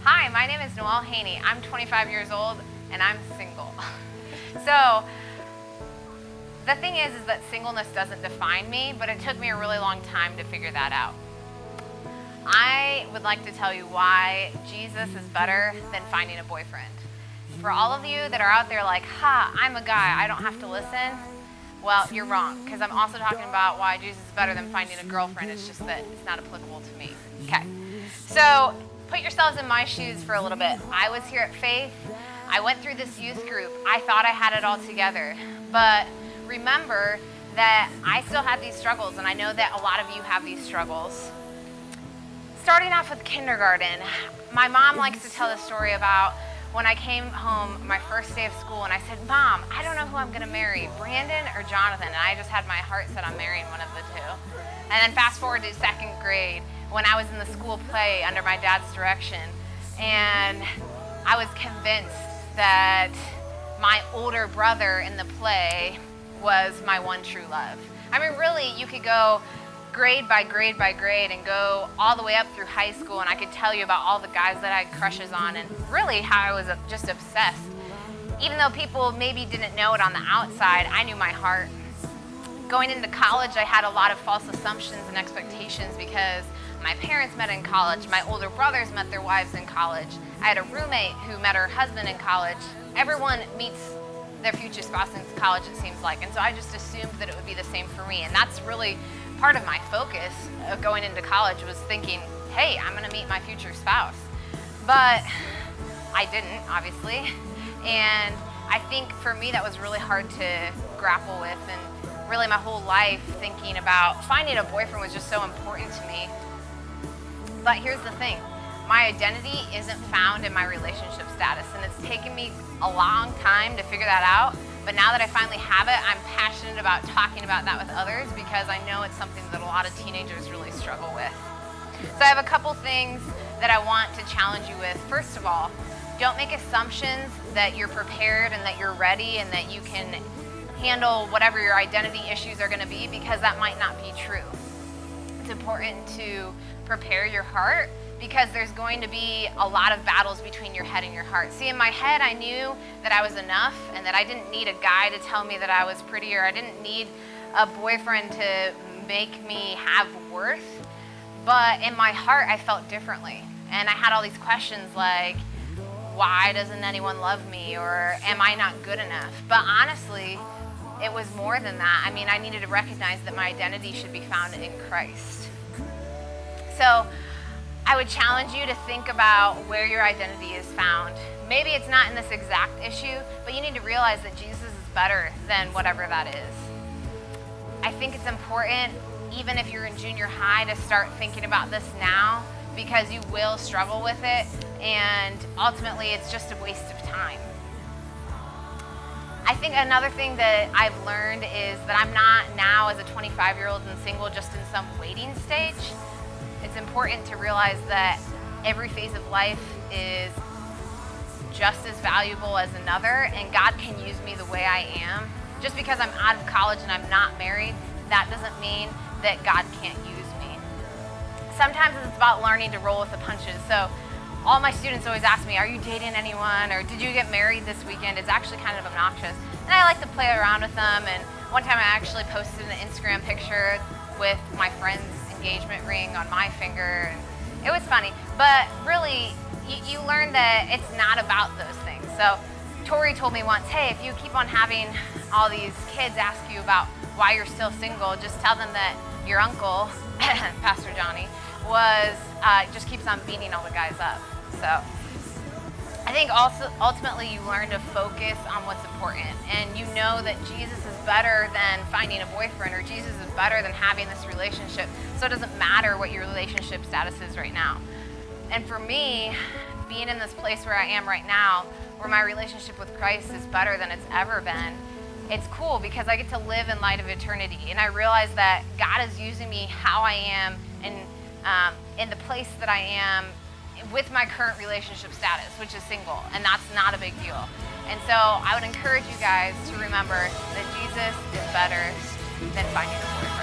Hi, my name is Noelle Haney. I'm 25 years old and I'm single. So the thing is that singleness doesn't define me, but it took me a really long time to figure that out. I would like to tell you why Jesus is better than finding a boyfriend. For all of you that are out there like, I'm a guy, I don't have to listen. Well, you're wrong, because I'm also talking about why Jesus is better than finding a girlfriend. It's just that it's not applicable to me. Okay, so put yourselves in my shoes for a little bit. I was here at Faith. I went through this youth group. I thought I had it all together. But remember that I still had these struggles, and I know that a lot of you have these struggles. Starting off with kindergarten, my mom likes to tell the story about when I came home my first day of school and I said, Mom, I don't know who I'm gonna marry, Brandon or Jonathan, and I just had my heart set on marrying one of the two. And then fast forward to second grade when I was in the school play under my dad's direction, and I was convinced that my older brother in the play was my one true love. I mean, really, you could go grade by grade by grade and go all the way up through high school, and I could tell you about all the guys that I had crushes on and really how I was just obsessed. Even though people maybe didn't know it on the outside, I knew my heart. Going into college, I had a lot of false assumptions and expectations because my parents met in college, my older brothers met their wives in college, I had a roommate who met her husband in college. Everyone meets their future spouse in college, it seems like, and so I just assumed that it would be the same for me, and that's really part of my focus of going into college was thinking, hey, I'm gonna meet my future spouse. But I didn't, obviously. And I think for me that was really hard to grapple with, and really my whole life thinking about finding a boyfriend was just so important to me. But here's the thing, my identity isn't found in my relationship status, and it's taken me a long time to figure that out. But now that I finally have it, I'm passionate about talking about that with others because I know it's something that a lot of teenagers really struggle with. So I have a couple things that I want to challenge you with. First of all, don't make assumptions that you're prepared and that you're ready and that you can handle whatever your identity issues are going to be, because that might not be true. It's important to prepare your heart because there's going to be a lot of battles between your head and your heart. See, in my head, I knew that I was enough and that I didn't need a guy to tell me that I was pretty, or I didn't need a boyfriend to make me have worth. But in my heart, I felt differently. And I had all these questions like, why doesn't anyone love me? Or am I not good enough? But honestly, it was more than that. I mean, I needed to recognize that my identity should be found in Christ. So I would challenge you to think about where your identity is found. Maybe it's not in this exact issue, but you need to realize that Jesus is better than whatever that is. I think it's important, even if you're in junior high, to start thinking about this now, because you will struggle with it, and ultimately it's just a waste of time. I think another thing that I've learned is that I'm not now, as a 25-year-old and single, just in some waiting stage. It's important to realize that every phase of life is just as valuable as another, and God can use me the way I am. Just because I'm out of college and I'm not married, that doesn't mean that God can't use me. Sometimes it's about learning to roll with the punches. So all my students always ask me, are you dating anyone, or did you get married this weekend? It's actually kind of obnoxious. And I like to play around with them, and one time I actually posted an Instagram picture with my friend's engagement ring on my finger, and it was funny. But really, you learn that it's not about those things. So Tori told me once, hey, if you keep on having all these kids ask you about why you're still single, just tell them that your uncle, Pastor Johnny, just keeps on beating all the guys up. So I think also ultimately you learn to focus on what's important, and you know that Jesus is better than finding a boyfriend, or Jesus is better than having this relationship. So it doesn't matter what your relationship status is right now. And for me, being in this place where I am right now, where my relationship with Christ is better than it's ever been, it's cool because I get to live in light of eternity. And I realize that God is using me how I am and in the place that I am with my current relationship status, which is single, and that's not a big deal. And so I would encourage you guys to remember that Jesus is better than finding a boyfriend.